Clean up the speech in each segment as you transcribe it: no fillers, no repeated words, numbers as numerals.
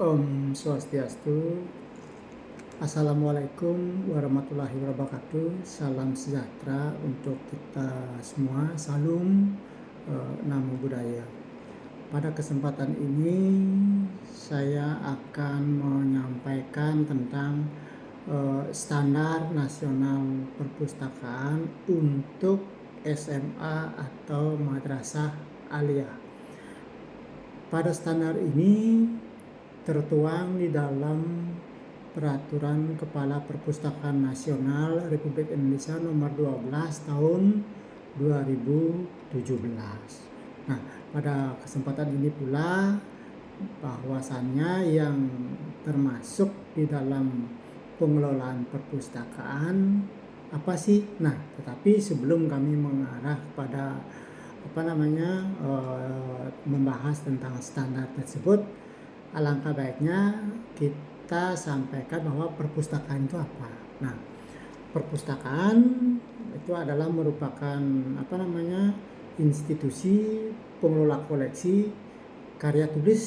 Om Swastiastu. Assalamualaikum warahmatullahi wabarakatuh. Salam sejahtera untuk kita semua. Salam Namo Buddhaya. Pada kesempatan ini saya akan menyampaikan tentang standar nasional perpustakaan untuk SMA atau madrasah aliyah. Pada standar ini tertuang di dalam Peraturan Kepala Perpustakaan Nasional Republik Indonesia nomor 12 tahun 2017. Nah, pada kesempatan ini pula bahwasannya yang termasuk di dalam pengelolaan perpustakaan apa sih? Nah, tetapi sebelum kami mengarah pada membahas tentang standar tersebut, alangkah baiknya kita sampaikan bahwa perpustakaan itu apa. Nah, perpustakaan itu adalah merupakan institusi pengelola koleksi karya tulis,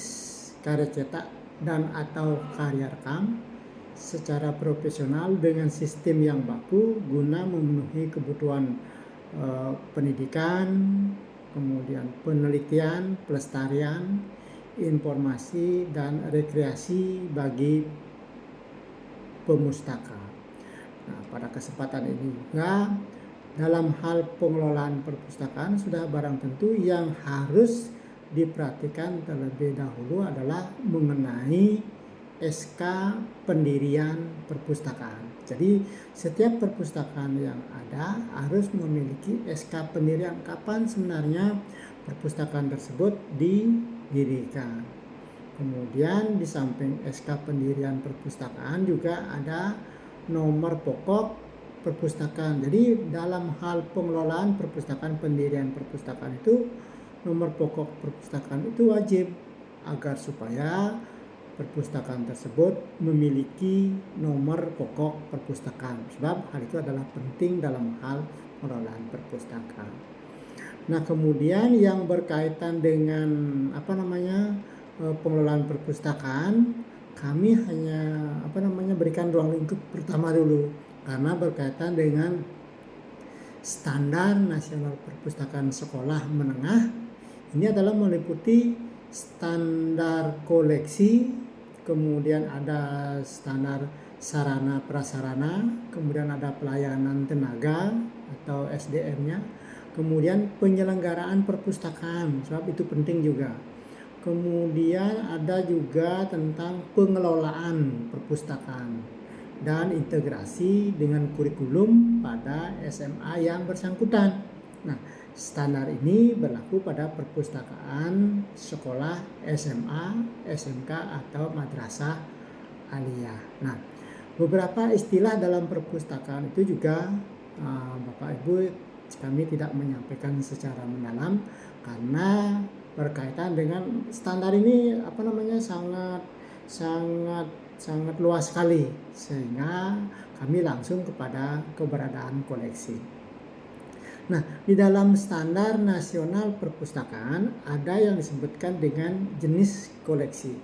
karya cetak, dan atau karya rekam secara profesional dengan sistem yang baku guna memenuhi kebutuhan pendidikan, kemudian penelitian, pelestarian, informasi, dan rekreasi bagi pemustaka. Nah, pada kesempatan ini juga dalam hal pengelolaan perpustakaan sudah barang tentu yang harus diperhatikan terlebih dahulu adalah mengenai SK pendirian perpustakaan. Jadi setiap perpustakaan yang ada harus memiliki SK pendirian kapan sebenarnya perpustakaan tersebut didirikan. Kemudian di samping SK pendirian perpustakaan juga ada nomor pokok perpustakaan. Jadi dalam hal pengelolaan perpustakaan, pendirian perpustakaan itu nomor pokok perpustakaan itu wajib agar supaya perpustakaan tersebut memiliki nomor pokok perpustakaan, sebab hal itu adalah penting dalam hal pengelolaan perpustakaan. Nah, kemudian yang berkaitan dengan pengelolaan perpustakaan, kami hanya berikan ruang lingkup pertama dulu karena berkaitan dengan standar nasional perpustakaan sekolah menengah. Ini adalah meliputi standar koleksi, kemudian ada standar sarana prasarana, kemudian ada pelayanan tenaga atau SDM-nya, kemudian penyelenggaraan perpustakaan, sebab itu penting juga. Kemudian ada juga tentang pengelolaan perpustakaan dan integrasi dengan kurikulum pada SMA yang bersangkutan. Nah, standar ini berlaku pada perpustakaan sekolah SMA, SMK, atau madrasah aliyah. Nah, beberapa istilah dalam perpustakaan itu juga Bapak Ibu kami tidak menyampaikan secara mendalam karena berkaitan dengan standar ini sangat luas sekali, sehingga kami langsung kepada keberadaan koleksi. Nah, di dalam standar nasional perpustakaan ada yang disebutkan dengan jenis koleksi.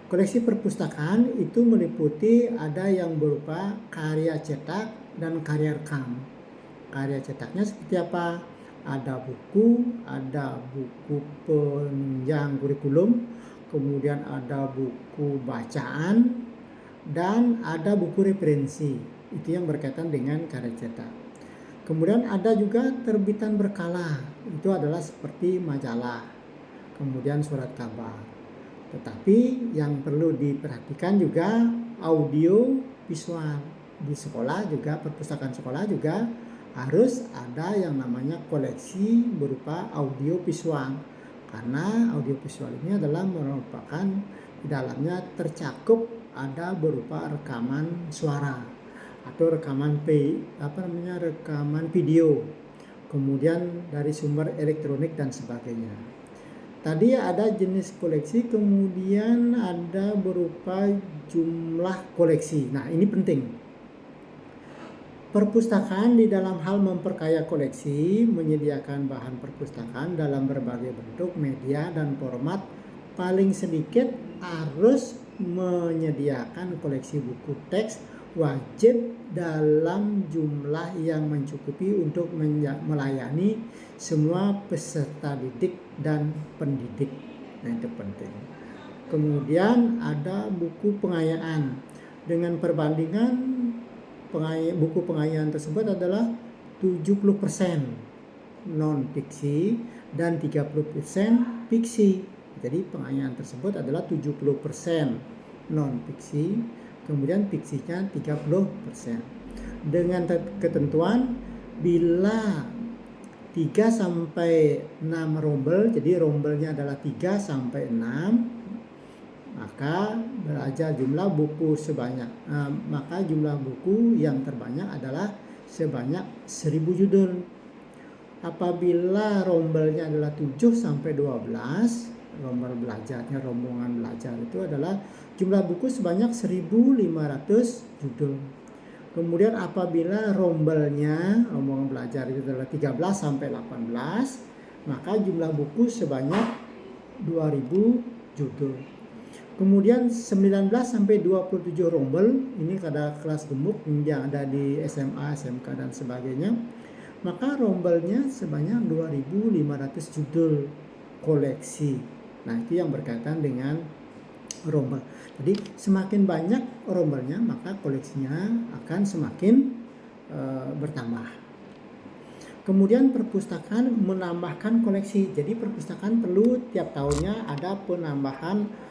Koleksi perpustakaan itu meliputi ada yang berupa karya cetak dan karya rekam. Karya cetaknya seperti apa? Ada buku penunjang kurikulum, kemudian ada buku bacaan, dan ada buku referensi. Itu yang berkaitan dengan karya cetak. Kemudian ada juga terbitan berkala, itu adalah seperti majalah, kemudian surat kabar. Tetapi yang perlu diperhatikan juga audio visual. Di sekolah juga, perpustakaan sekolah juga harus ada yang namanya koleksi berupa audio visual. Karena audio visual ini adalah merupakan di dalamnya tercakup ada berupa rekaman suara atau rekaman video, kemudian dari sumber elektronik dan sebagainya. Tadi ada jenis koleksi, kemudian ada berupa jumlah koleksi. Nah, ini penting. Perpustakaan di dalam hal memperkaya koleksi menyediakan bahan perpustakaan dalam berbagai bentuk, media, dan format paling sedikit harus menyediakan koleksi buku teks wajib dalam jumlah yang mencukupi untuk melayani semua peserta didik dan pendidik. Nah, itu penting. Kemudian ada buku pengayaan. Dengan perbandingan buku pengayaan tersebut adalah 70% non-fiksi dan 30% fiksi. Jadi pengayaan tersebut adalah 70% non-fiksi, kemudian fiksinya 30%. Dengan ketentuan bila 3 sampai 6 rombel, jadi rombelnya adalah 3 sampai 6, maka belajar jumlah buku maka jumlah buku yang terbanyak adalah sebanyak 1000 judul. Apabila rombelnya adalah 7 sampai 12, rombongan belajar itu adalah jumlah buku sebanyak 1500 judul. Kemudian apabila rombongan belajar itu adalah 13 sampai 18, maka jumlah buku sebanyak 2000 judul. Kemudian 19 sampai 27 rombel, ini pada kelas gemuk yang ada di SMA, SMK dan sebagainya, maka rombelnya sebanyak 2500 judul koleksi. Nah, itu yang berkaitan dengan rombel. Jadi semakin banyak rombelnya, maka koleksinya akan semakin bertambah. Kemudian perpustakaan menambahkan koleksi. Jadi perpustakaan perlu tiap tahunnya ada penambahan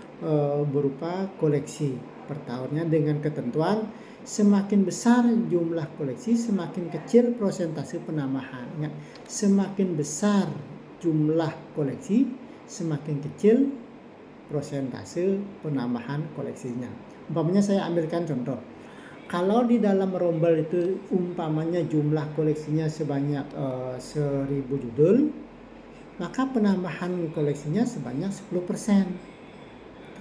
berupa koleksi per tahunnya dengan ketentuan semakin besar jumlah koleksi, semakin kecil persentase penambahan. Ingat, semakin besar jumlah koleksi, semakin kecil persentase penambahan koleksinya. Umpamanya saya ambilkan contoh. Kalau di dalam rombel itu umpamanya jumlah koleksinya sebanyak 1000 judul, maka penambahan koleksinya sebanyak 10%.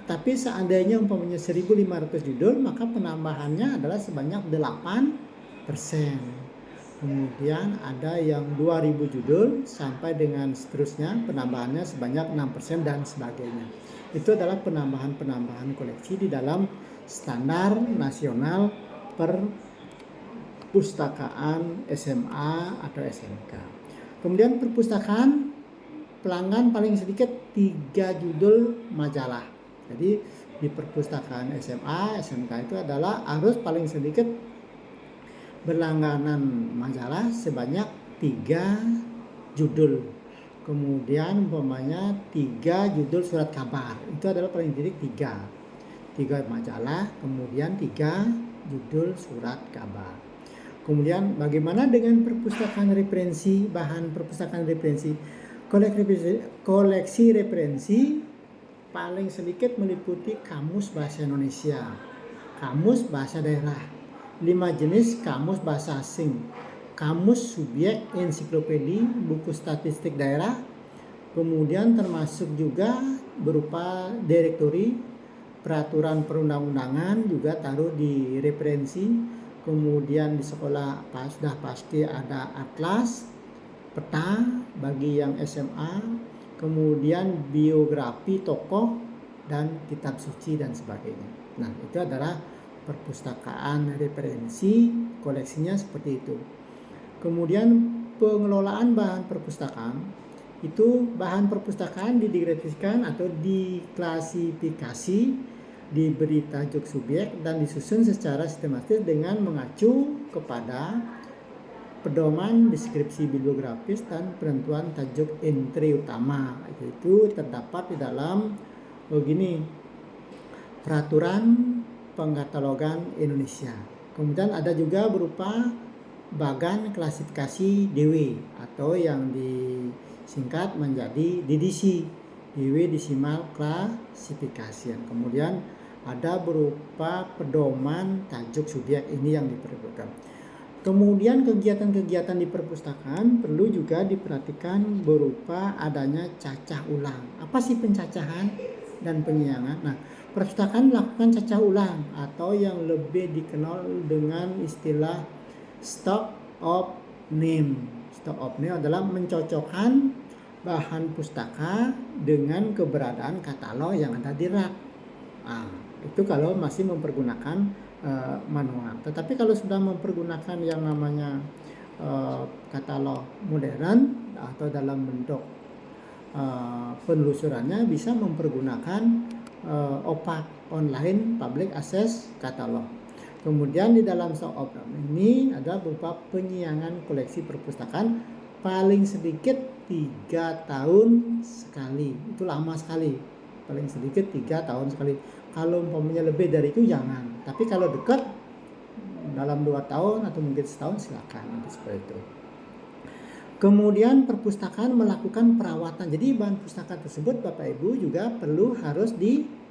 Tapi seandainya umpamanya 1500 judul, maka penambahannya adalah sebanyak 8%. Kemudian ada yang 2000 judul sampai dengan seterusnya, penambahannya sebanyak 6% dan sebagainya. Itu adalah penambahan koleksi di dalam standar nasional perpustakaan SMA atau SMK. Kemudian perpustakaan pelanggan paling sedikit 3 judul majalah. Jadi di perpustakaan SMA, SMK itu adalah harus paling sedikit berlangganan majalah sebanyak 3 judul. Kemudian umpamanya 3 judul surat kabar. Itu adalah paling sedikit 3 majalah, kemudian 3 judul surat kabar. Kemudian bagaimana dengan perpustakaan referensi, bahan perpustakaan referensi? Koleksi referensi paling sedikit meliputi kamus bahasa Indonesia, kamus bahasa daerah, 5 jenis kamus bahasa asing, kamus subjek, ensiklopedi, buku statistik daerah, kemudian termasuk juga berupa direktori, peraturan perundang-undangan juga taruh di referensi, kemudian di sekolah sudah pasti ada atlas, peta bagi yang SMA, kemudian biografi tokoh dan kitab suci dan sebagainya. Nah, itu adalah perpustakaan referensi, koleksinya seperti itu. Kemudian pengelolaan bahan perpustakaan, itu bahan perpustakaan didigresikan atau diklasifikasi, diberi tajuk subjek dan disusun secara sistematis dengan mengacu kepada pedoman deskripsi bibliografis dan penentuan tajuk entry utama. Itu terdapat di dalam peraturan pengkatalogan Indonesia. Kemudian ada juga berupa bagan klasifikasi DW atau yang disingkat menjadi DDC, DW Decimal Classification. Kemudian ada berupa pedoman tajuk subjek, ini yang diperlukan. Kemudian kegiatan-kegiatan di perpustakaan perlu juga diperhatikan berupa adanya cacah ulang. Apa sih pencacahan dan penyiangan? Nah, perpustakaan melakukan cacah ulang atau yang lebih dikenal dengan istilah stock of name. Stock of name adalah mencocokkan bahan pustaka dengan keberadaan katalog yang ada di rak. Nah, Itu kalau masih mempergunakan manual. Tetapi kalau sudah mempergunakan yang namanya katalog modern atau dalam bentuk penelusurannya, bisa mempergunakan OPAC, Online Public Access Catalog. Kemudian di dalam Shop of ini ada berupa penyiangan koleksi perpustakaan paling sedikit 3 tahun sekali. Itu lama sekali, paling sedikit 3 tahun sekali. Kalau umpamanya lebih dari itu jangan, tapi kalau dekat dalam 2 tahun atau mungkin setahun silakan, seperti itu. Kemudian perpustakaan melakukan perawatan. Jadi bahan pustaka tersebut Bapak Ibu juga harus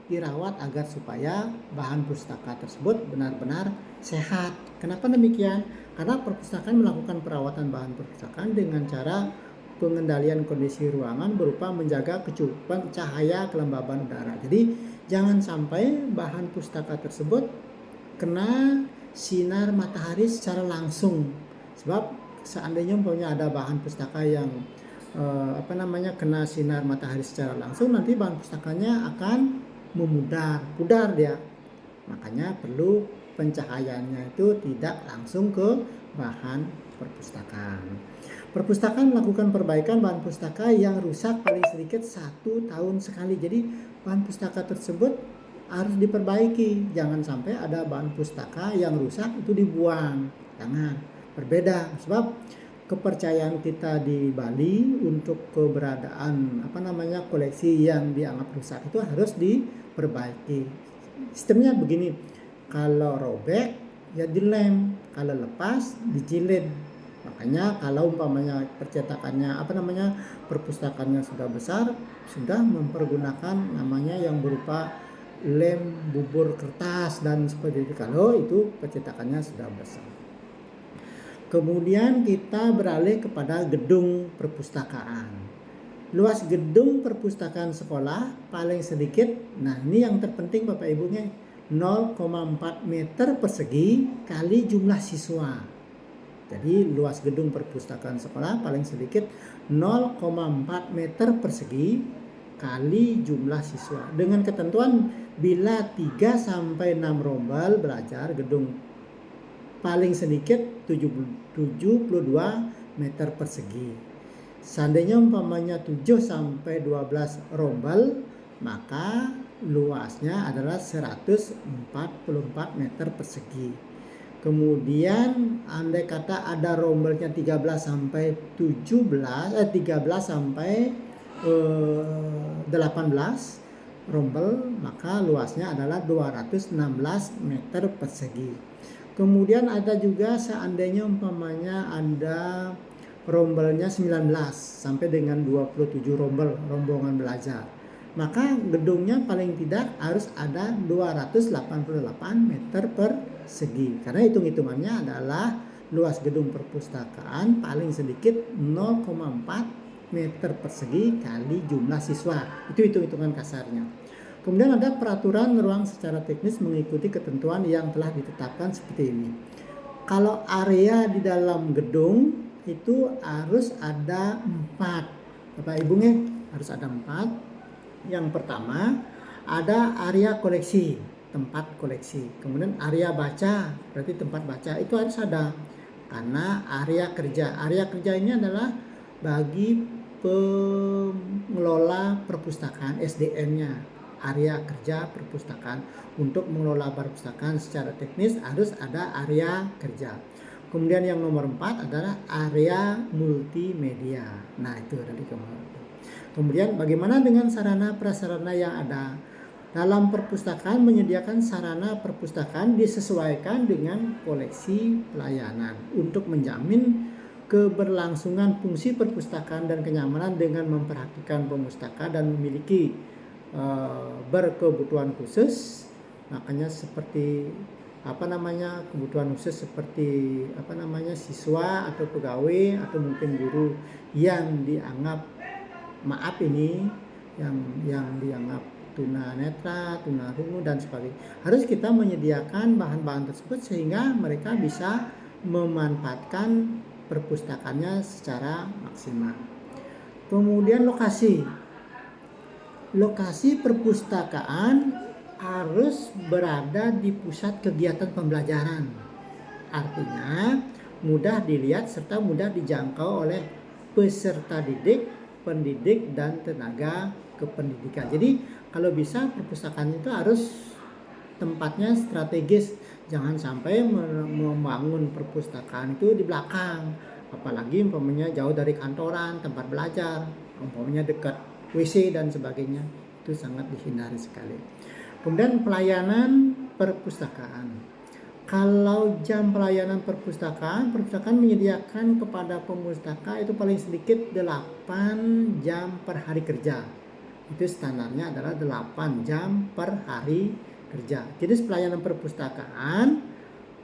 dirawat agar supaya bahan pustaka tersebut benar-benar sehat. Kenapa demikian? Karena perpustakaan melakukan perawatan bahan perpustakaan dengan cara pengendalian kondisi ruangan berupa menjaga kecukupan cahaya, kelembaban udara. Jadi jangan sampai bahan pustaka tersebut kena sinar matahari secara langsung. Sebab seandainya ada bahan pustaka yang kena sinar matahari secara langsung, nanti bahan pustakanya akan pudar dia. Makanya perlu pencahayaannya itu tidak langsung ke bahan perpustakaan. Perpustakaan melakukan perbaikan bahan pustaka yang rusak paling sedikit 1 tahun sekali. Jadi bahan pustaka tersebut harus diperbaiki. Jangan sampai ada bahan pustaka yang rusak itu dibuang. Jangan. Berbeda, sebab kepercayaan kita di Bali untuk keberadaan koleksi yang dianggap rusak itu harus diperbaiki. Sistemnya begini, kalau robek ya dilem, kalau lepas dijilid. Makanya kalau umpamanya percetakannya perpustakaannya sudah besar, sudah mempergunakan namanya yang berupa lem bubur kertas dan seperti itu, kalau itu percetakannya sudah besar. Kemudian kita beralih kepada gedung perpustakaan. Luas gedung perpustakaan sekolah paling sedikit, nah ini yang terpenting Bapak Ibunya, 0,4 meter persegi kali jumlah siswa. Jadi luas gedung perpustakaan sekolah paling sedikit 0,4 meter persegi kali jumlah siswa. Dengan ketentuan bila 3-6 rombel belajar, gedung paling sedikit 72 meter persegi. Seandainya umpamanya 7-12 rombel, maka luasnya adalah 144 meter persegi. Kemudian andai kata ada rombelnya 13 sampai 18 rombel, maka luasnya adalah 216 meter persegi. Kemudian ada juga seandainya umpamanya ada rombelnya 19 sampai dengan 27 rombongan belajar, maka gedungnya paling tidak harus ada 288 meter persegi. Karena hitung-hitungannya adalah luas gedung perpustakaan paling sedikit 0,4 meter persegi kali jumlah siswa. Itu hitung-hitungan kasarnya. Kemudian ada peraturan ruang secara teknis mengikuti ketentuan yang telah ditetapkan seperti ini. Kalau area di dalam gedung itu harus ada 4. Bapak Ibu harus ada 4. Yang pertama ada area koleksi, tempat koleksi. Kemudian area baca, berarti tempat baca itu harus ada. Karena area kerja ini adalah bagi pengelola perpustakaan, SDM-nya. Area kerja perpustakaan. Untuk mengelola perpustakaan secara teknis harus ada area kerja. Kemudian yang nomor 4 adalah area multimedia. Nah itu tadi kemudian bagaimana dengan sarana prasarana yang ada? Dalam perpustakaan menyediakan sarana perpustakaan disesuaikan dengan koleksi pelayanan untuk menjamin keberlangsungan fungsi perpustakaan dan kenyamanan dengan memperhatikan pemustaka dan memiliki berkebutuhan khusus. Makanya seperti kebutuhan khusus seperti siswa atau pegawai atau mungkin guru yang dianggap yang dianggap tunanetra, tunarungu dan sebagainya. Harus kita menyediakan bahan-bahan tersebut sehingga mereka bisa memanfaatkan perpustakaannya secara maksimal. Kemudian lokasi perpustakaan harus berada di pusat kegiatan pembelajaran. Artinya mudah dilihat serta mudah dijangkau oleh peserta didik, pendidik, dan tenaga kependidikan. Jadi kalau bisa perpustakaan itu harus tempatnya strategis. Jangan sampai membangun perpustakaan itu di belakang. Apalagi umpamanya jauh dari kantoran, tempat belajar, umpamanya dekat WC dan sebagainya. Itu sangat dihindari sekali. Kemudian pelayanan perpustakaan. Kalau jam pelayanan perpustakaan menyediakan kepada pemustaka itu paling sedikit 8 jam per hari kerja. Itu standarnya adalah 8 jam per hari kerja. Jadi pelayanan perpustakaan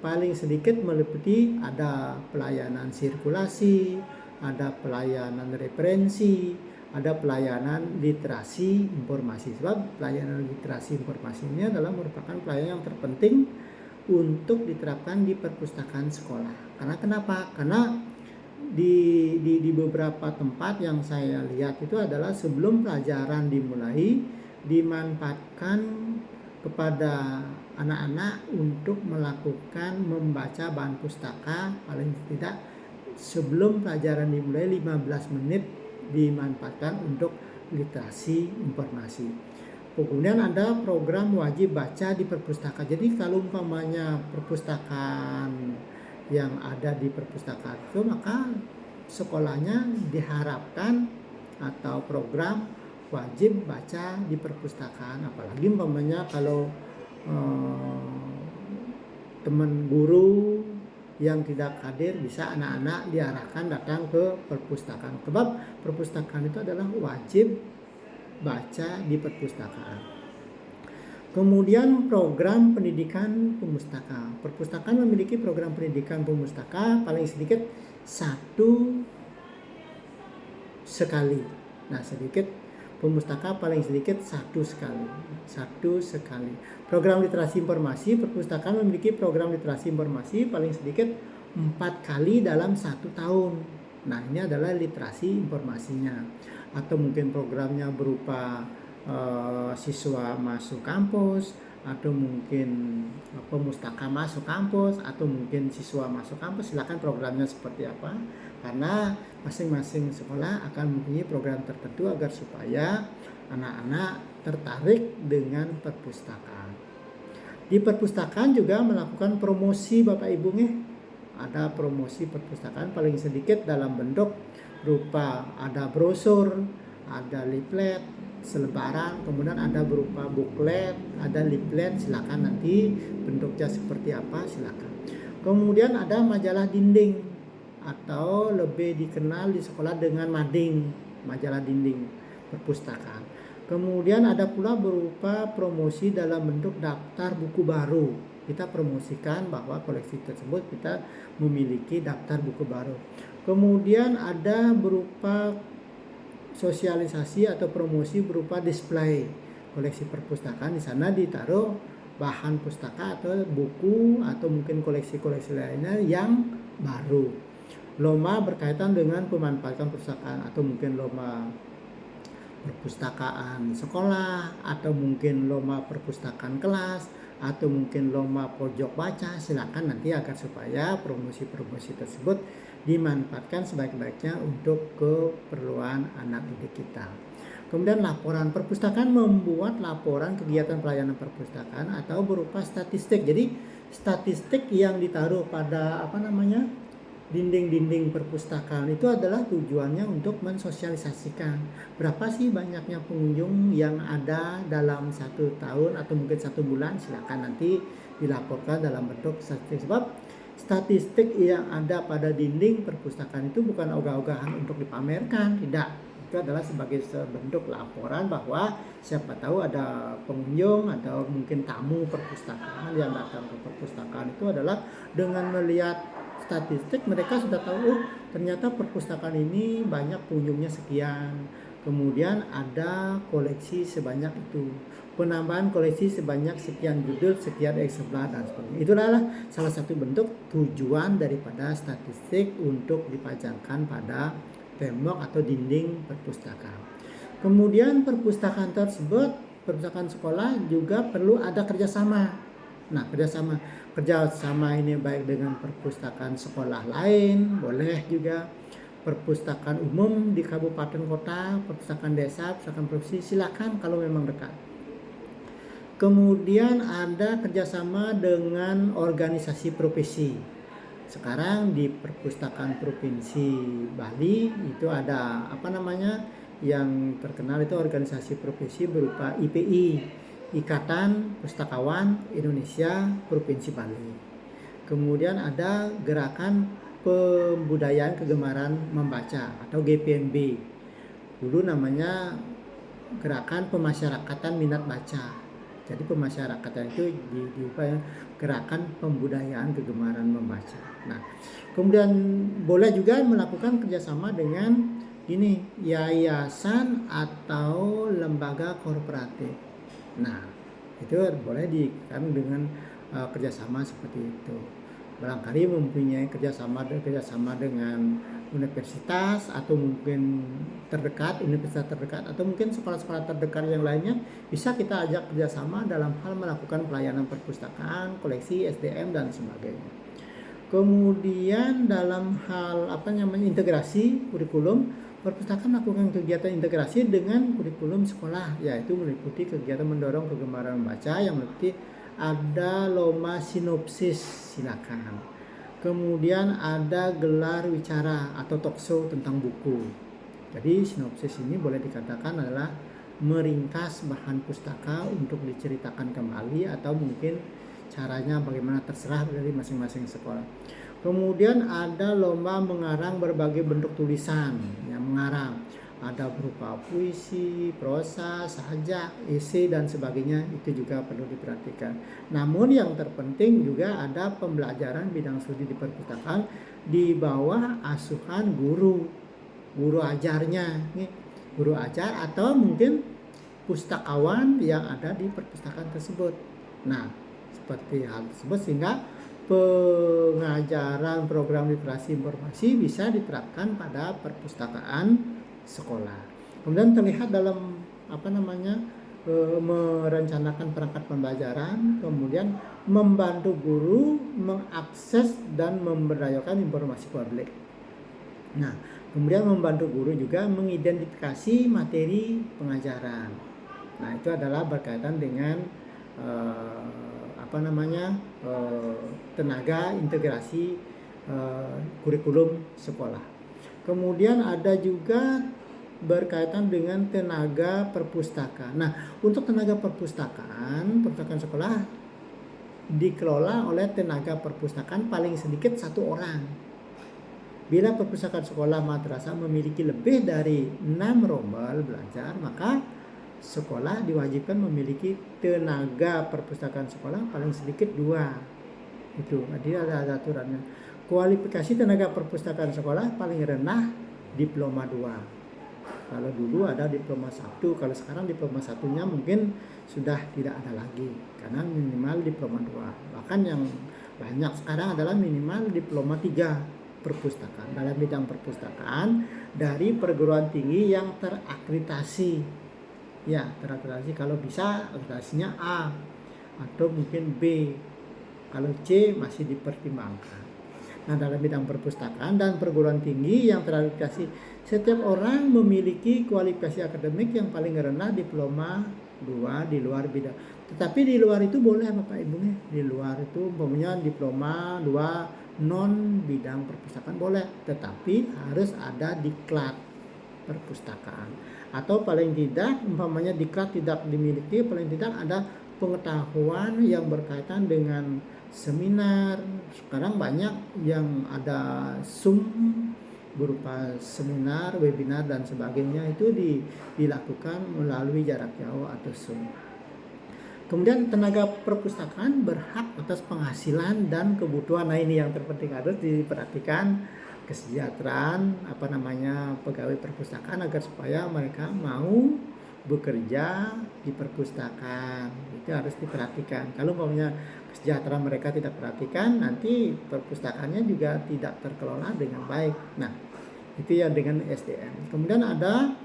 paling sedikit meliputi ada pelayanan sirkulasi, ada pelayanan referensi, ada pelayanan literasi informasi. Sebab pelayanan literasi informasi ini adalah merupakan pelayanan yang terpenting untuk diterapkan di perpustakaan sekolah. Karena kenapa? Karena di beberapa tempat yang saya lihat itu adalah sebelum pelajaran dimulai dimanfaatkan kepada anak-anak untuk melakukan membaca bahan pustaka paling tidak sebelum pelajaran dimulai 15 menit dimanfaatkan untuk literasi informasi. Kemudian ada program wajib baca di perpustakaan. Jadi kalau umpamanya perpustakaan yang ada di perpustakaan itu, maka sekolahnya diharapkan atau program wajib baca di perpustakaan. Apalagi umpamanya kalau teman guru yang tidak hadir, bisa anak-anak diarahkan datang ke perpustakaan. Sebab perpustakaan itu adalah wajib baca di perpustakaan. Kemudian program pendidikan pemustaka. Perpustakaan memiliki program pendidikan pemustaka paling sedikit 1 sekali. Nah, sedikit pemustaka paling sedikit 1 sekali. 1 sekali. Program literasi informasi, perpustakaan memiliki program literasi informasi paling sedikit 4 kali dalam 1 tahun. Nah, ini adalah literasi informasinya. Atau mungkin programnya berupa siswa masuk kampus, atau mungkin pemustaka masuk kampus, atau mungkin siswa masuk kampus. Silakan programnya seperti apa, karena masing-masing sekolah akan mempunyai program tertentu agar supaya anak-anak tertarik dengan perpustakaan. Di perpustakaan juga melakukan promosi Bapak Ibu nih. Ada promosi perpustakaan paling sedikit dalam bentuk berupa ada brosur, ada leaflet, selebaran, kemudian ada berupa booklet, ada leaflet, silakan nanti bentuknya seperti apa silakan. Kemudian ada majalah dinding atau lebih dikenal di sekolah dengan mading, majalah dinding perpustakaan. Kemudian ada pula berupa promosi dalam bentuk daftar buku baru. Kita promosikan bahwa koleksi tersebut kita memiliki daftar buku baru. Kemudian ada berupa sosialisasi atau promosi berupa display koleksi perpustakaan. Di sana ditaruh bahan pustaka atau buku atau mungkin koleksi-koleksi lainnya yang baru. Lomba berkaitan dengan pemanfaatan perpustakaan atau mungkin lomba perpustakaan sekolah atau mungkin lomba perpustakaan kelas atau mungkin lomba pojok baca. Silakan nanti agar supaya promosi-promosi tersebut dimanfaatkan sebaik-baiknya untuk keperluan anak didik kita. Kemudian laporan perpustakaan membuat laporan kegiatan pelayanan perpustakaan atau berupa statistik. Jadi statistik yang ditaruh pada dinding-dinding perpustakaan itu adalah tujuannya untuk mensosialisasikan berapa sih banyaknya pengunjung yang ada dalam 1 tahun atau mungkin 1 bulan. Silakan nanti dilaporkan dalam bentuk statistik. Sebab statistik yang ada pada dinding perpustakaan itu bukan ogah-ogahan untuk dipamerkan, tidak. Itu adalah sebagai bentuk laporan bahwa siapa tahu ada pengunjung atau mungkin tamu perpustakaan yang datang ke perpustakaan itu adalah dengan melihat statistik mereka sudah tahu ternyata perpustakaan ini banyak pengunjungnya sekian. Kemudian ada koleksi sebanyak itu, penambahan koleksi sebanyak sekian judul, sekian eksemplar dan sebagainya. Itulah salah satu bentuk tujuan daripada statistik untuk dipajangkan pada tembok atau dinding perpustakaan. Kemudian perpustakaan tersebut perpustakaan sekolah juga perlu ada kerjasama. Nah, kerjasama ini baik dengan perpustakaan sekolah lain, boleh juga perpustakaan umum di kabupaten kota, perpustakaan desa, perpustakaan provinsi, silakan kalau memang dekat. Kemudian ada kerjasama dengan organisasi profesi. Sekarang di perpustakaan provinsi Bali itu ada yang terkenal itu organisasi profesi berupa IPI, Ikatan Pustakawan Indonesia Provinsi Bali. Kemudian ada gerakan pembudayaan kegemaran membaca atau GPMB. Dulu namanya gerakan pemasyarakatan minat baca. Jadi pemasyarakatan itu diubah gerakan pembudayaan kegemaran membaca. Nah, kemudian boleh juga melakukan kerjasama dengan yayasan atau lembaga korporatif. Nah, itu boleh dengan kerjasama seperti itu. Barangkali mempunyai kerjasama dengan universitas atau mungkin universitas terdekat atau mungkin sekolah-sekolah terdekat yang lainnya, bisa kita ajak kerjasama dalam hal melakukan pelayanan perpustakaan, koleksi, SDM dan sebagainya. Kemudian dalam hal integrasi kurikulum, perpustakaan melakukan kegiatan integrasi dengan kurikulum sekolah, yaitu meliputi kegiatan mendorong kegemaran membaca yang meliputi ada lomba sinopsis, silakan. Kemudian ada gelar wicara atau talkshow tentang buku. Jadi sinopsis ini boleh dikatakan adalah meringkas bahan pustaka untuk diceritakan kembali atau mungkin caranya bagaimana terserah dari masing-masing sekolah. Kemudian ada lomba mengarang berbagai bentuk tulisan, yang mengarang. Ada berupa puisi, prosa, sajak, esai dan sebagainya, itu juga perlu diperhatikan. Namun yang terpenting juga ada pembelajaran bidang studi di perpustakaan di bawah asuhan guru ajarnya, guru ajar atau mungkin pustakawan yang ada di perpustakaan tersebut. Nah, seperti hal tersebut sehingga pengajaran program literasi informasi bisa diterapkan pada perpustakaan sekolah. Kemudian terlihat dalam merencanakan perangkat pembelajaran, kemudian membantu guru mengakses dan memberdayakan informasi publik. Nah, kemudian membantu guru juga mengidentifikasi materi pengajaran. Nah, itu adalah berkaitan dengan tenaga integrasi kurikulum sekolah. Kemudian ada juga berkaitan dengan tenaga perpustakaan. Nah, untuk tenaga perpustakaan sekolah dikelola oleh tenaga perpustakaan paling sedikit 1 orang. Bila perpustakaan sekolah madrasah memiliki lebih dari 6 rombel belajar, maka sekolah diwajibkan memiliki tenaga perpustakaan sekolah paling sedikit 2. Itu, jadi ada aturannya. Kualifikasi tenaga perpustakaan sekolah paling rendah diploma 2. Kalau dulu ada diploma 1, kalau sekarang diploma 1-nya mungkin sudah tidak ada lagi karena minimal diploma 2. Bahkan yang banyak sekarang adalah minimal diploma 3 perpustakaan dalam bidang perpustakaan dari perguruan tinggi yang terakreditasi. Ya, terakreditasi, kalau bisa akreditasinya A atau mungkin B. Kalau C masih dipertimbangkan. Nah, dalam bidang perpustakaan dan perguruan tinggi yang terakreditasi, setiap orang memiliki kualifikasi akademik yang paling rendah diploma 2 di luar bidang. Tetapi di luar itu boleh Bapak Ibu nih, di luar itu umpamanya diploma 2 non bidang perpustakaan boleh, tetapi harus ada diklat perpustakaan. Atau paling tidak umpamanya diklat tidak dimiliki, paling tidak ada pengetahuan yang berkaitan dengan seminar. Sekarang banyak yang ada Zoom berupa seminar, webinar dan sebagainya, itu dilakukan melalui jarak jauh atau Zoom. Kemudian tenaga perpustakaan berhak atas penghasilan dan kebutuhan. Nah, ini yang terpenting harus diperhatikan, kesejahteraan pegawai perpustakaan agar supaya mereka mau bekerja di perpustakaan. Itu harus diperhatikan. Kalau maunya kesejahteraan mereka tidak perhatikan, nanti perpustakaannya juga tidak terkelola dengan baik. Nah, itu ya dengan SDM. Kemudian ada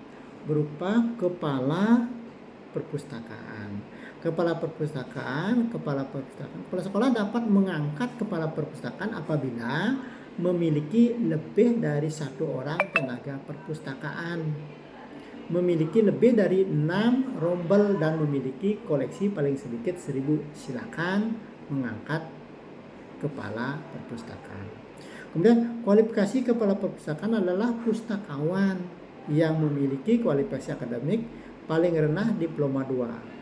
berupa kepala perpustakaan. Kepala sekolah dapat mengangkat kepala perpustakaan apabila memiliki lebih dari 1 orang tenaga perpustakaan, memiliki lebih dari 6 rombel dan memiliki koleksi paling sedikit 1000. Silakan mengangkat kepala perpustakaan. Kemudian kualifikasi kepala perpustakaan adalah pustakawan yang memiliki kualifikasi akademik paling rendah diploma 2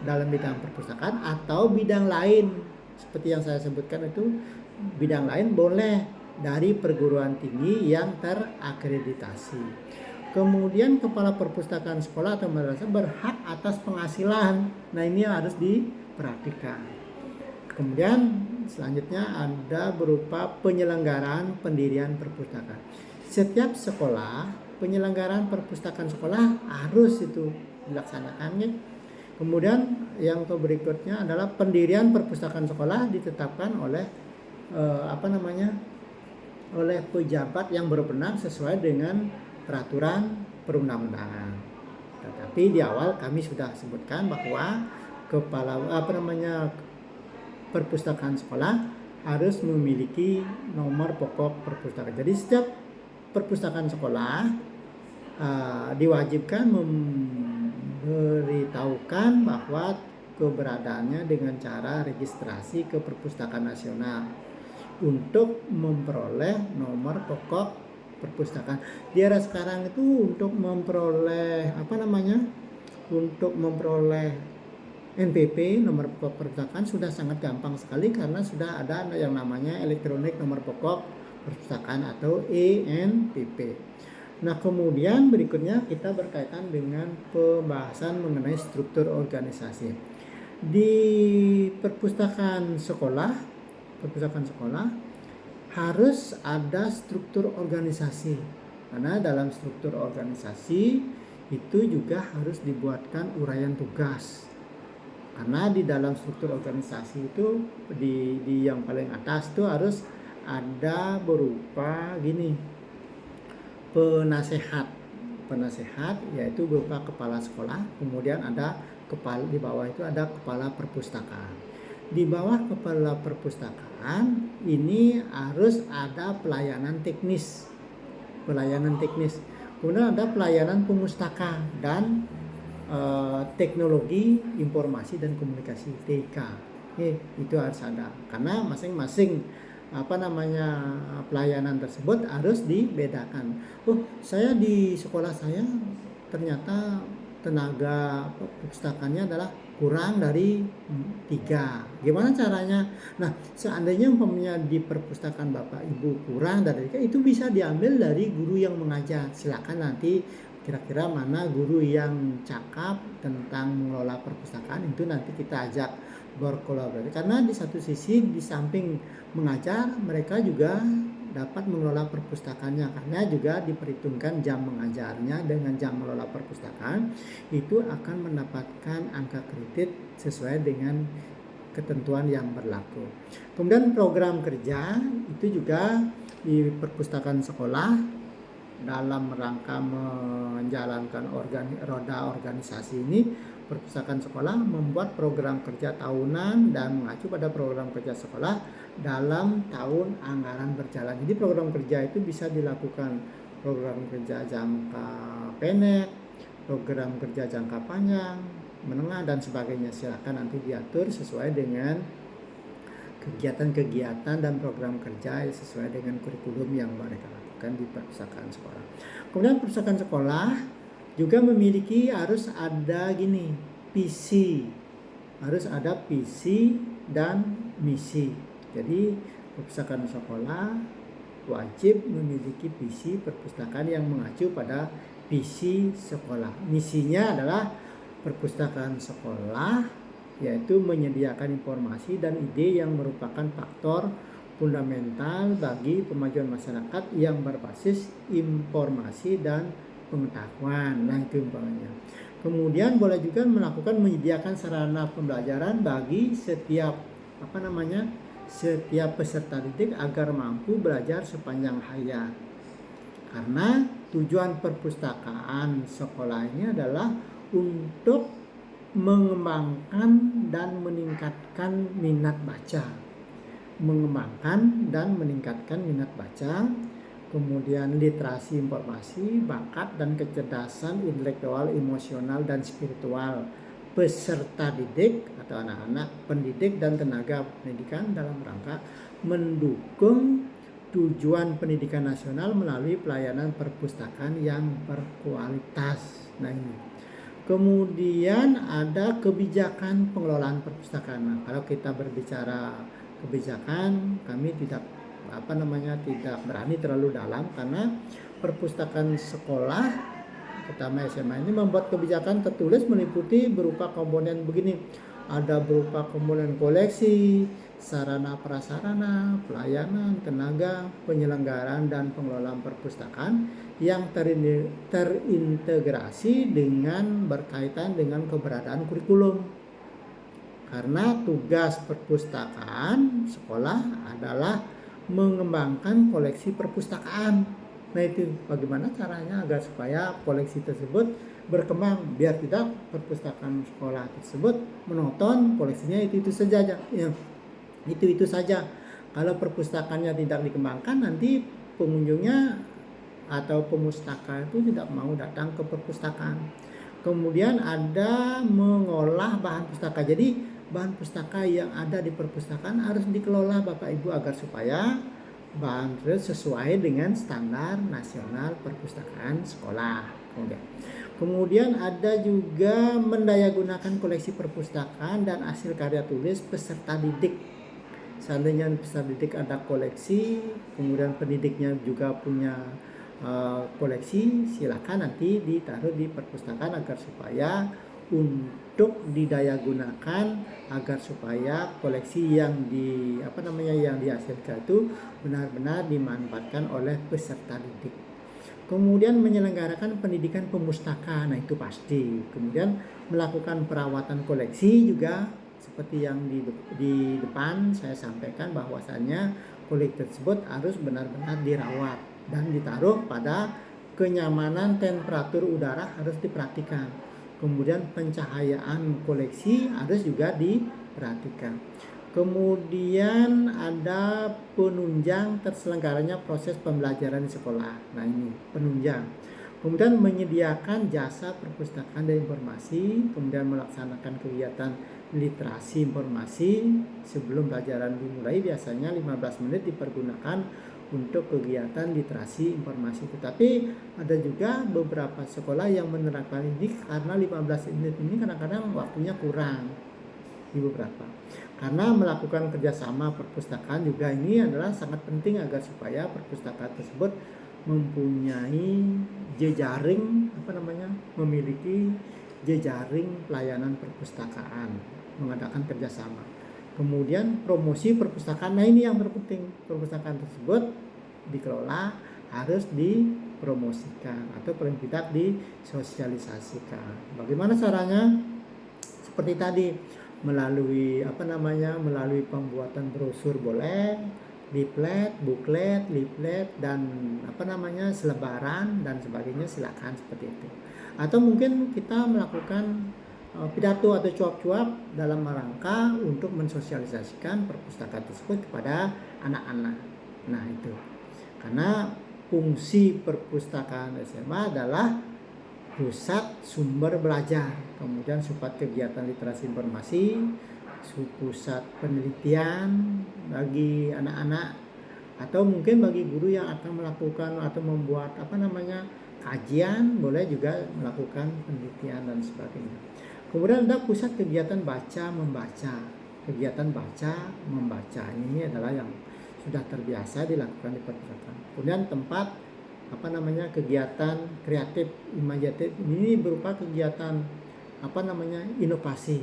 dalam bidang perpustakaan atau bidang lain. Seperti yang saya sebutkan itu, bidang lain boleh dari perguruan tinggi yang terakreditasi. Kemudian kepala perpustakaan sekolah atau madrasah berhak atas penghasilan. Nah, ini harus diperhatikan. Kemudian selanjutnya ada berupa penyelenggaraan pendirian perpustakaan. Setiap sekolah, penyelenggaraan perpustakaan sekolah harus itu dilaksanakan ya. Kemudian yang berikutnya adalah pendirian perpustakaan sekolah ditetapkan oleh oleh pejabat yang berwenang sesuai dengan peraturan perundang-undangan. Tetapi di awal kami sudah sebutkan bahwa kepala perpustakaan sekolah harus memiliki nomor pokok perpustakaan. Jadi setiap perpustakaan sekolah diwajibkan memberitahukan bahwa keberadaannya dengan cara registrasi ke Perpustakaan Nasional untuk memperoleh nomor pokok perpustakaan. Di era sekarang itu untuk memperoleh NPP, nomor pokok perpustakaan, sudah sangat gampang sekali karena sudah ada yang namanya elektronik nomor pokok perpustakaan atau ENPP. Nah, kemudian berikutnya kita berkaitan dengan pembahasan mengenai struktur organisasi. Di perpustakaan sekolah harus ada struktur organisasi. Karena dalam struktur organisasi itu juga harus dibuatkan uraian tugas. Karena di dalam struktur organisasi itu di yang paling atas itu harus ada berupa penasehat, yaitu berupa kepala sekolah. Kemudian ada di bawah itu ada kepala perpustakaan. Di bawah kepala perpustakaan ini harus ada pelayanan teknis. Kemudian ada pelayanan pemustaka dan teknologi informasi dan komunikasi TIK. Itu harus ada karena masing-masing pelayanan tersebut harus dibedakan. Saya di sekolah saya ternyata tenaga perpustakaannya adalah kurang dari 3. Gimana caranya? Nah, seandainya umpamanya di perpustakaan Bapak Ibu kurang dari 3, itu bisa diambil dari guru yang mengajar. Silakan nanti kira-kira mana guru yang cakap tentang mengelola perpustakaan, itu nanti kita ajak berkolaborasi. Karena di satu sisi di samping mengajar, mereka juga dapat mengelola perpustakaannya karena juga diperhitungkan jam mengajarnya dengan jam mengelola perpustakaan, itu akan mendapatkan angka kredit sesuai dengan ketentuan yang berlaku. Kemudian program kerja itu juga di perpustakaan sekolah dalam rangka menjalankan roda organisasi ini, perpustakaan sekolah membuat program kerja tahunan dan mengacu pada program kerja sekolah dalam tahun anggaran berjalan. Jadi program kerja itu bisa dilakukan program kerja jangka pendek, program kerja jangka panjang, menengah dan sebagainya. Silakan nanti diatur sesuai dengan kegiatan-kegiatan dan program kerja sesuai dengan kurikulum yang mereka lakukan di perpustakaan sekolah. Kemudian perpustakaan sekolah juga memiliki harus ada visi. Harus ada visi dan misi. Jadi perpustakaan sekolah wajib memiliki visi perpustakaan yang mengacu pada visi sekolah. Misinya adalah perpustakaan sekolah yaitu menyediakan informasi dan ide yang merupakan faktor fundamental bagi pemajuan masyarakat yang berbasis informasi dan pengetahuan. Nah, itu umpamanya. Kemudian boleh juga melakukan menyediakan sarana pembelajaran bagi setiap peserta didik agar mampu belajar sepanjang hayat. Karena tujuan perpustakaan sekolah ini adalah untuk mengembangkan dan meningkatkan minat baca. Mengembangkan dan meningkatkan minat baca, kemudian literasi informasi, bakat dan kecerdasan intelektual, emosional, dan spiritual peserta didik atau anak-anak, pendidik, dan tenaga pendidikan dalam rangka mendukung tujuan pendidikan nasional melalui pelayanan perpustakaan yang berkualitas. Nah ini. Kemudian ada kebijakan pengelolaan perpustakaan. Nah, kalau kita berbicara kebijakan, kami tidak tidak berani terlalu dalam karena perpustakaan sekolah pertama SMA ini membuat kebijakan tertulis meliputi berupa komponen begini. Ada berupa komponen koleksi, sarana prasarana, pelayanan, tenaga, penyelenggaraan dan pengelolaan perpustakaan yang terintegrasi dengan berkaitan dengan keberadaan kurikulum. Karena tugas perpustakaan sekolah adalah mengembangkan koleksi perpustakaan. Nah itu bagaimana caranya agar supaya koleksi tersebut berkembang, biar tidak perpustakaan sekolah tersebut menonton koleksinya itu saja ya. Itu saja. Kalau perpustakaannya tidak dikembangkan, nanti pengunjungnya atau pemustaka itu tidak mau datang ke perpustakaan. Kemudian ada mengolah bahan pustaka. Jadi bahan pustaka yang ada di perpustakaan harus dikelola Bapak Ibu agar supaya bahan sesuai dengan standar nasional perpustakaan sekolah. Kemudian ada juga mendayagunakan koleksi perpustakaan dan hasil karya tulis peserta didik. Seandainya peserta didik ada koleksi, kemudian pendidiknya juga punya koleksi, silakan nanti ditaruh di perpustakaan agar supaya untuk didayagunakan, agar supaya koleksi yang yang dihasilkan itu benar-benar dimanfaatkan oleh peserta didik. Kemudian menyelenggarakan pendidikan pemustaka, nah itu pasti. Kemudian melakukan perawatan koleksi juga seperti yang di depan saya sampaikan bahwasannya koleksi tersebut harus benar-benar dirawat dan ditaruh pada kenyamanan temperatur udara harus diperhatikan. Kemudian pencahayaan koleksi harus juga diperhatikan. Kemudian ada penunjang terselenggaranya proses pembelajaran di sekolah. Nah ini penunjang. Kemudian menyediakan jasa perpustakaan dan informasi, kemudian melaksanakan kegiatan literasi informasi sebelum pelajaran dimulai, biasanya 15 menit dipergunakan untuk kegiatan literasi informasi. Tetapi ada juga beberapa sekolah yang menerapkan ini karena 15 menit ini kadang-kadang waktunya kurang di beberapa. Karena melakukan kerjasama perpustakaan juga ini adalah sangat penting agar supaya perpustakaan tersebut mempunyai jejaring memiliki jejaring pelayanan perpustakaan, mengadakan kerjasama. Kemudian promosi perpustakaan, nah ini yang terpenting, perpustakaan tersebut dikelola harus dipromosikan atau paling tidak disosialisasikan. Bagaimana caranya? Seperti tadi, melalui pembuatan brosur boleh, leaflet, buklet, dan selebaran dan sebagainya, silakan seperti itu. Atau mungkin kita melakukan pidato atau cuap-cuap dalam rangka untuk mensosialisasikan perpustakaan tersebut kepada anak-anak. Nah itu, karena fungsi perpustakaan SMA adalah pusat sumber belajar, kemudian pusat kegiatan literasi informasi, pusat penelitian bagi anak-anak, atau mungkin bagi guru yang akan melakukan atau membuat kajian, boleh juga melakukan penelitian dan sebagainya. Kemudian ada pusat kegiatan baca membaca. Kegiatan baca membaca ini adalah yang sudah terbiasa dilakukan di perpustakaan. Kemudian tempat kegiatan kreatif imajinatif, ini berupa kegiatan inovasi.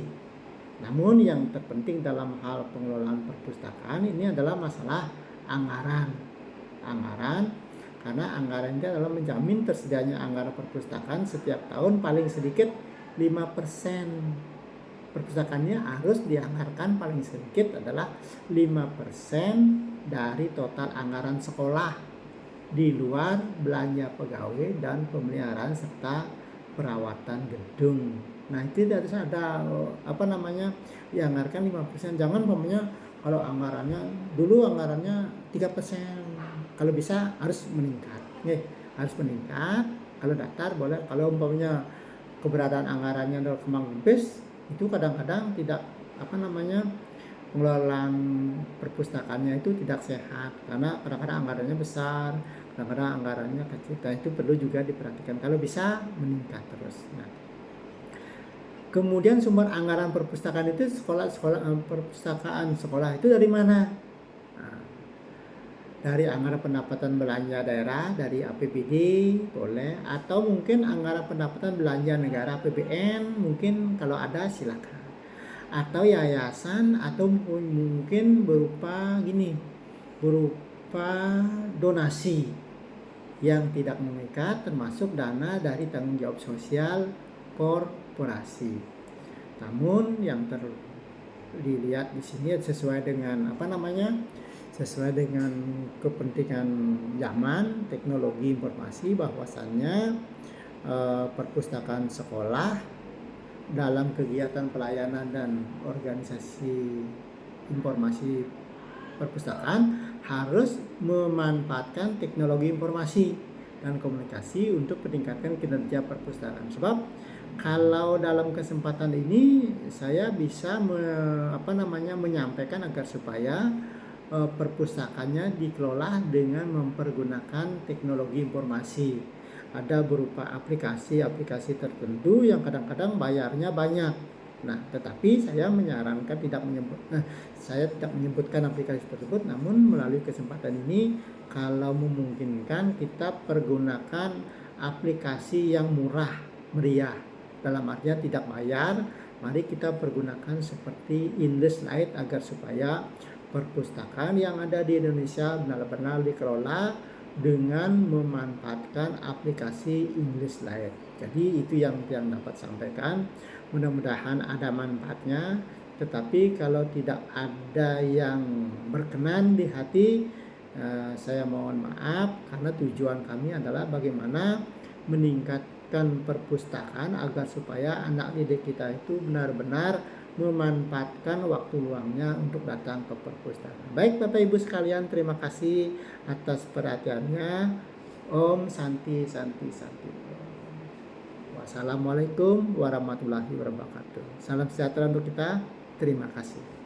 Namun yang terpenting dalam hal pengelolaan perpustakaan ini adalah masalah anggaran, karena anggaran itu adalah menjamin tersedianya anggaran perpustakaan setiap tahun paling sedikit 5%. Perpustakaannya harus dianggarkan paling sedikit adalah 5% dari total anggaran sekolah, di luar belanja pegawai dan pemeliharaan serta perawatan gedung. Nah itu harus ada apa namanya, dianggarkan 5%. Jangan umpamanya kalau anggarannya 3%, kalau bisa harus meningkat. Harus meningkat. Kalau datar boleh, kalau umpamanya keberadaan anggarannya adalah kembang kempis, itu kadang-kadang tidak apa namanya, pengelolaan perpustakaannya itu tidak sehat karena kadang-kadang anggarannya besar, kadang-kadang anggarannya kecil. Nah, itu perlu juga diperhatikan. Kalau bisa meningkat terus. Nah, kemudian sumber anggaran perpustakaan itu perpustakaan sekolah itu dari mana? Nah, dari anggaran pendapatan belanja daerah, dari APBD boleh, atau mungkin anggaran pendapatan belanja negara APBN, mungkin kalau ada silakan. Atau yayasan, atau mungkin berupa donasi yang tidak mengikat, termasuk dana dari tanggung jawab sosial korporasi. Namun yang dilihat di sini sesuai dengan sesuai dengan kepentingan zaman teknologi informasi, bahwasannya perpustakaan sekolah dalam kegiatan pelayanan dan organisasi informasi perpustakaan harus memanfaatkan teknologi informasi dan komunikasi untuk meningkatkan kinerja perpustakaan. Sebab kalau dalam kesempatan ini saya bisa menyampaikan agar supaya perpustakaannya dikelola dengan mempergunakan teknologi informasi. Ada berupa aplikasi tertentu yang kadang-kadang bayarnya banyak. Nah, tetapi saya tidak menyebutkan aplikasi tersebut, namun melalui kesempatan ini kalau memungkinkan kita pergunakan aplikasi yang murah meriah, dalam artian tidak bayar. Mari kita pergunakan seperti English Lite agar supaya perpustakaan yang ada di Indonesia benar-benar dikelola dengan memanfaatkan aplikasi English Lite. Jadi itu yang dapat sampaikan. Mudah-mudahan ada manfaatnya. Tetapi kalau tidak ada yang berkenan di hati, saya mohon maaf, karena tujuan kami adalah bagaimana meningkatkan perpustakaan agar supaya anak didik kita itu benar-benar memanfaatkan waktu luangnya untuk datang ke perpustakaan. Baik Bapak Ibu sekalian, terima kasih atas perhatiannya. Om Santi Santi Santi. Wassalamualaikum warahmatullahi wabarakatuh. Salam sejahtera untuk kita. Terima kasih.